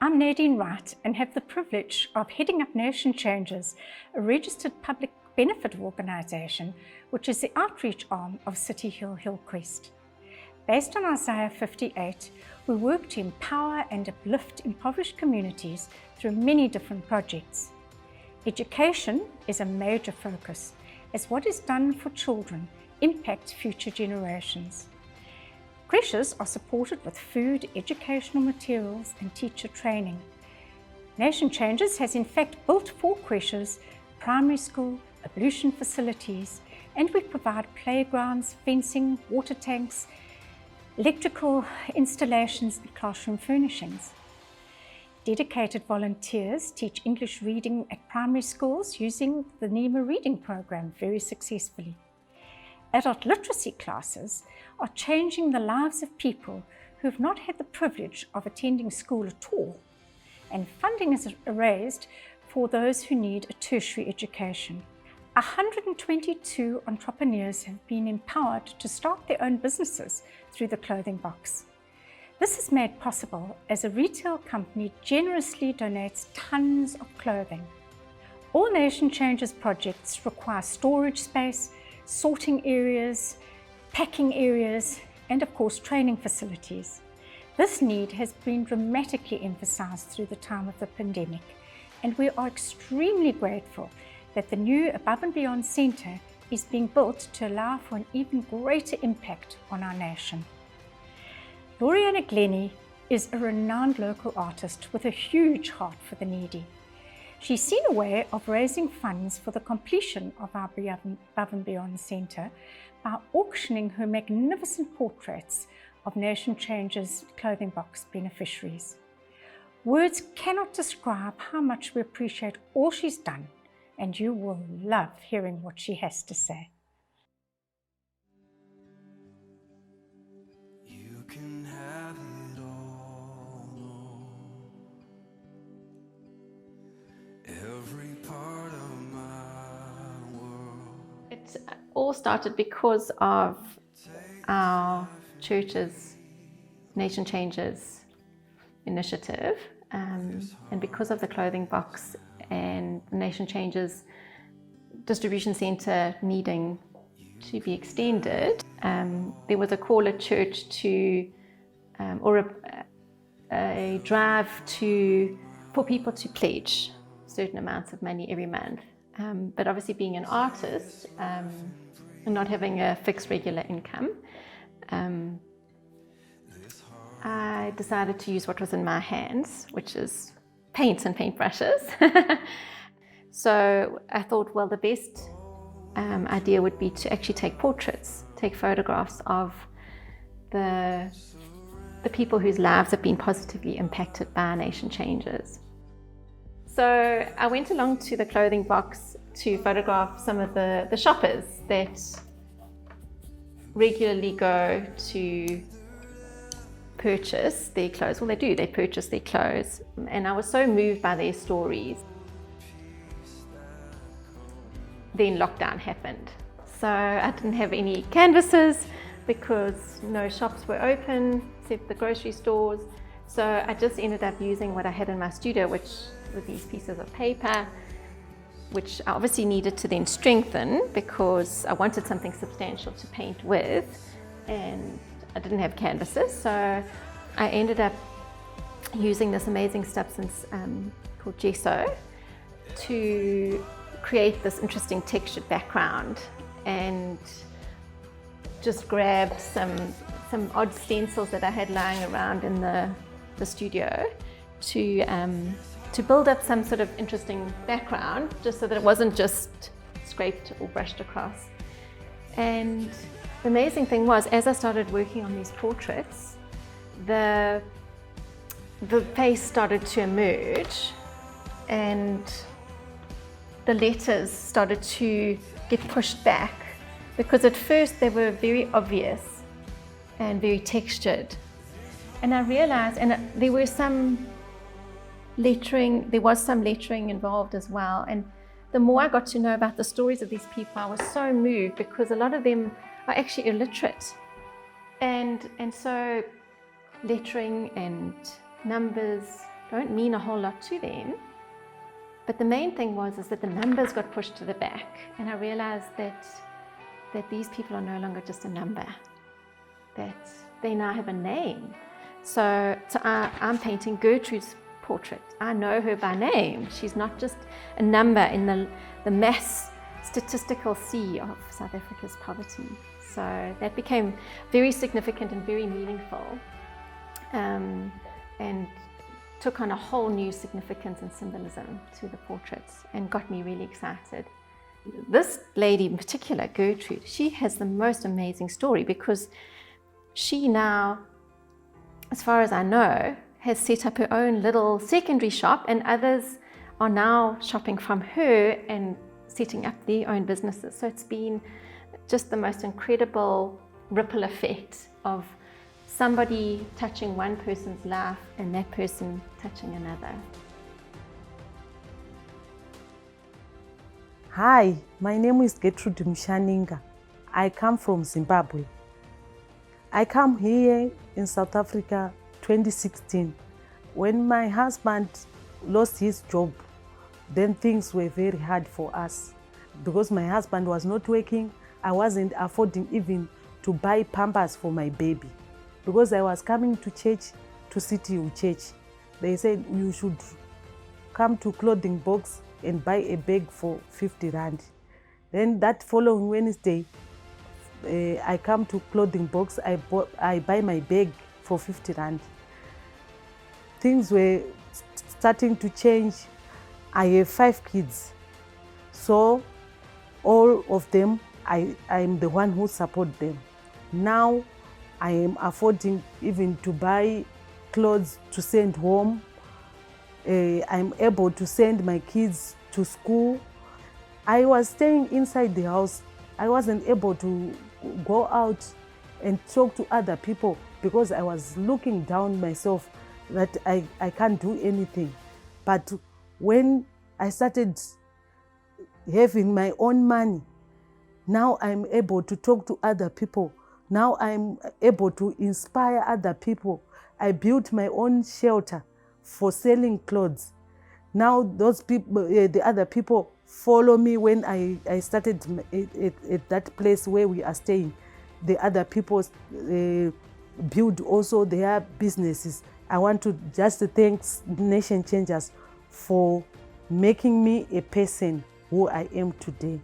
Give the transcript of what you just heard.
I'm Nadine Wright and have the privilege of heading up Nation Changes, a registered public benefit organisation which is the outreach arm of City Hill Hillcrest. Based on Isaiah 58, we work to empower and uplift impoverished communities through many different projects. Education is a major focus, as what is done for children impacts future generations. Creches are supported with food, educational materials and teacher training. Nation Changes has in fact built 4 creches, primary school, ablution facilities, and we provide playgrounds, fencing, water tanks, electrical installations and classroom furnishings. Dedicated volunteers teach English reading at primary schools using the NEMA reading program very successfully. Adult literacy classes are changing the lives of people who have not had the privilege of attending school at all, and funding is raised for those who need a tertiary education. 122 entrepreneurs have been empowered to start their own businesses through the clothing box. This is made possible as a retail company generously donates tons of clothing. All Nation Changes projects require storage space, sorting areas, packing areas, and of course training facilities. This need has been dramatically emphasised through the time of the pandemic, and we are extremely grateful that the new Above and Beyond Centre is being built to allow for an even greater impact on our nation. Laurie is a renowned local artist with a huge heart for the needy. She's seen a way of raising funds for the completion of our Above and Beyond Centre by auctioning her magnificent portraits of Nation Changes clothing box beneficiaries. Words cannot describe how much we appreciate all she's done, and you will love hearing what she has to say. You can have it all, every part of my world. It all started because of our church's Nation Changes initiative, and because of the clothing box and the Nation Changes distribution centre needing to be extended, there was a call at church to, a drive for people to pledge certain amounts of money every month. But obviously being an artist and not having a fixed regular income, I decided to use what was in my hands, which is paints and paintbrushes. So I thought, well, the best idea would be to actually take portraits, take photographs of the people whose lives have been positively impacted by Nation Changes. So I went along to the clothing box to photograph some of the shoppers that regularly go to purchase their clothes. Well, they purchase their clothes. And I was so moved by their stories. Then lockdown happened. So I didn't have any canvases because no shops were open except the grocery stores. So I just ended up using what I had in my studio, which were these pieces of paper, which I obviously needed to then strengthen because I wanted something substantial to paint with, and I didn't have canvases. So I ended up using this amazing substance called gesso to create this interesting textured background, and just grabbed some odd stencils that I had lying around in the studio to build up some sort of interesting background, just so that it wasn't just scraped or brushed across. And the amazing thing was, as I started working on these portraits, the face started to emerge and the letters started to get pushed back, because at first they were very obvious and very textured. And I realized, and there was some lettering involved as well. And the more I got to know about the stories of these people, I was so moved, because a lot of them are actually illiterate. And so lettering and numbers don't mean a whole lot to them. But the main thing was that the numbers got pushed to the back, and I realized that these people are no longer just a number, that they now have a name. So I'm painting Gertrude's portrait. I know her by name. She's not just a number in the mass statistical sea of South Africa's poverty. So that became very significant and very meaningful, and took on a whole new significance and symbolism to the portraits and got me really excited. This lady in particular, Gertrude, she has the most amazing story, because she now, as far as I know, has set up her own little secondary shop, and others are now shopping from her and setting up their own businesses. So it's been just the most incredible ripple effect of somebody touching one person's life and that person touching another. Hi, my name is Gertrude Mshaninga. I come from Zimbabwe. I come here in South Africa 2016. When my husband lost his job, then things were very hard for us. Because my husband was not working, I wasn't affording even to buy pampers for my baby. Because I was coming to church, to City Church. They said you should come to Clothing Box and buy a bag for 50 rand. Then that following Wednesday, I come to Clothing Box, I buy my bag for 50 rand. Things were starting to change. I have 5 kids. So all of them, I'm the one who support them. Now I am affording even to buy clothes to send home. I'm able to send my kids to school. I was staying inside the house. I wasn't able to go out and talk to other people because I was looking down myself that I can't do anything. But when I started having my own money, now I'm able to talk to other people. Now I'm able to inspire other people. I built my own shelter for selling clothes. Now those people, the other people follow me when I started at that place where we are staying. The other people build also their businesses. I want to just thank Nation Changers for making me a person who I am today.